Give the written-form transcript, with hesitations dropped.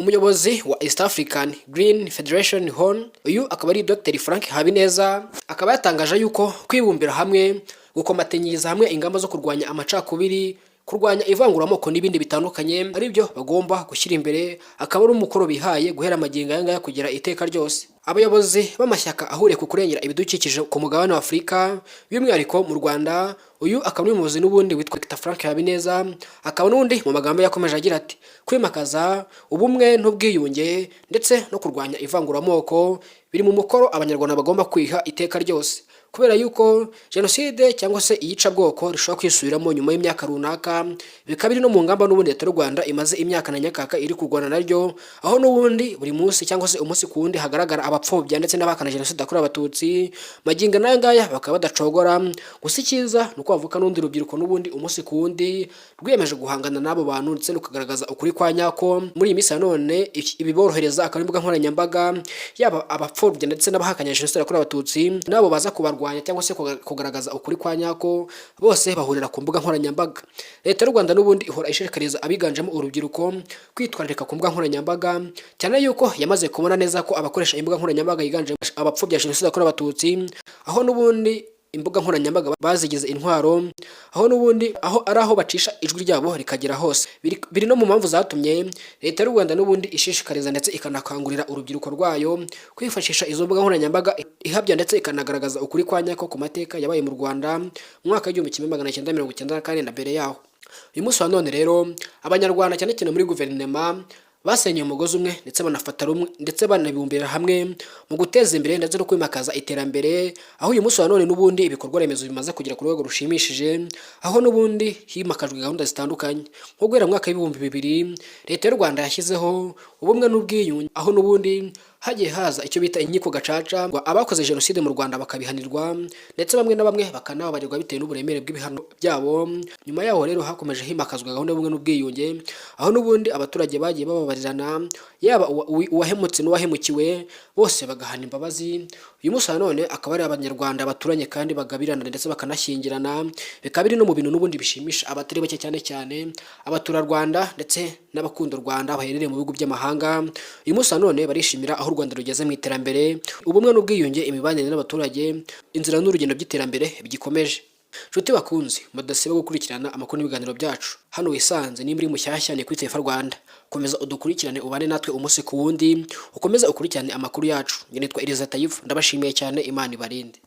umuyobozi wa East African Green Federation Horn, uyu akaba ari Dr Frank Habineza, akaba yatangaje yuko kwibumbira hamwe, gukomatanyiriza hamwe ingamba zo kurwanya amacakubiri, kurwanya ivanguramoko n'ibindi bitandukanye ari byo bagomba gushyira imbere, akaba ari umukoro bihaye guhera magingo aya ngaya kugira iteka ryose. Abayobozi b'amashyaka ahuriye ku kurengera ibidukikije ku mugabane wa Afurika, by'umwihariko mu Rwanda, uyu akaba ari umuyobozi n'ubundi witwa Dr Frank Habineza, akaba n'undi mu magambo yakomeje agira ati kwimakaza ubumwe n'ubwiyunge ndetse no kurwanya ivanguramoko biri mu mukoro abanyarwanda bagomba kwiha iteka ryose, kubera yuko jenoside cyangwa se iyicabwoko rishobora kwisubiramo nyuma y'imyaka runaka, bikaba biri no mu ngamba n'ubundi leta y'u Rwanda imaze imyaka na nyakaka iri kurwana naryo, aho n'ubundi buri munsi cyangwa se umunsi ku wundi hagaragara abapfobya ndetse n'abahakana jenoside yakorewe abatutsi, magingo n'aya ngaya bakaba badacogora. Gusa icyiza ni uko bavuka n'undi rubyiruko n'ubundi umunsi ku wundi rwiyemeje guhangana n'abo bantu ndetse no kugaragaza ukuri kwa nyako. Muri iyi minsi ya none ibiborohereza akaba imbuga nkoranyambaga, yaba abapfobya ndetse n'abahakanya jenoside yakorewe abatutsi nabo baza kubarwanya cyangwa se kugaragaza ukuri kwa nyako, bose bahurira ku mbuga nkoranyambaga. Leta y'u Rwanda n'ubundi ihora ishishikariza abiganjemo urubyiruko kwitwararika ku mbuga nkoranyambaga, cyane yuko yamaze kubona neza ko abakoresha imbuga nkoranyambaga yiganjemo abapfobya jenoside yakorewe abatutsi, aho n'ubundi imbuga nkoranyambaga bazigize intwaro, aho n'ubundi aho bacisha ijwi ryabo rikagera hose. Biri no mu mpamvu zatumye leta y'u Rwanda n'ubundi ishishikariza ndetse ikanakangurira urubyiruko rwayo kwifashisha izo mbuga nkoranyambaga ihabya ndetse ikanagaragaza ukuri kwa nyako ku mateka yabaye mu Rwanda mu mwaka w'1994 na mbere yaho. Uyu munsi wa none rero abanyarwanda cyane cyane muri guverinoma basenyeye umugozi umwe ndetse banafata rumwe ndetse banabibumbira hamwe mu guteza imbere ndetse no kwimakaza iterambere, aho uyu munsi wa none n'ubundi ibikorwa remezo bimaze kugera ku rwego rushimishije, aho n'ubundi himakajwe gahunda zitandukanye. Nko guhera mu mwaka w'2000 leta y'u Rwanda yashyizeho ubumwe n'ubwiyunge, aho n'ubundi hagiye haza icyo bita inkiko gacaca, ngo abakoze jenoside mu Rwanda bakabihanirwa ndetse bamwe na bamwe bakanababarirwa bitewe n'uburemere bw'ibihano byabo. Nyuma yaho rero hakomeje himakazwa gahunda y'ubumwe n'ubwiyunge, aho n'ubundi abaturage bagiye bababarirana, yaba uwahemutse n'uwahemukiwe bose bagahana imbabazi. Uyu munsi wa none akaba ari abanyarwanda baturanye kandi bagabirana ndetse bakanashyingirana, bikaba biri no mu bintu n'ubundi bishimisha abatari bake, cyane cyane abaturarwanda ndetse n'abakunda u Rwanda baherereye mu bihugu by'amahanga. Uyu munsi wa none barishimira aho u Rwanda rugeze mu iterambere, ubumwe n'ubwiyunge, imibanire n'abaturage, inzira n'urugendo by'iterambere bigikomeje. Nshuti bakunzi, mudasiba gukurikirana amakuru n'ibiganiro byacu hano wisanze. Nimba uri mushyashya ni kuri TV Rwanda, komeza udukurikirane ubane natwe umunsi ku wundi, ukomeza ukurikirane amakuru yacu. Nitwa Elizabeth Tayifu, ndabashimiye cyane, Imana ibarinde.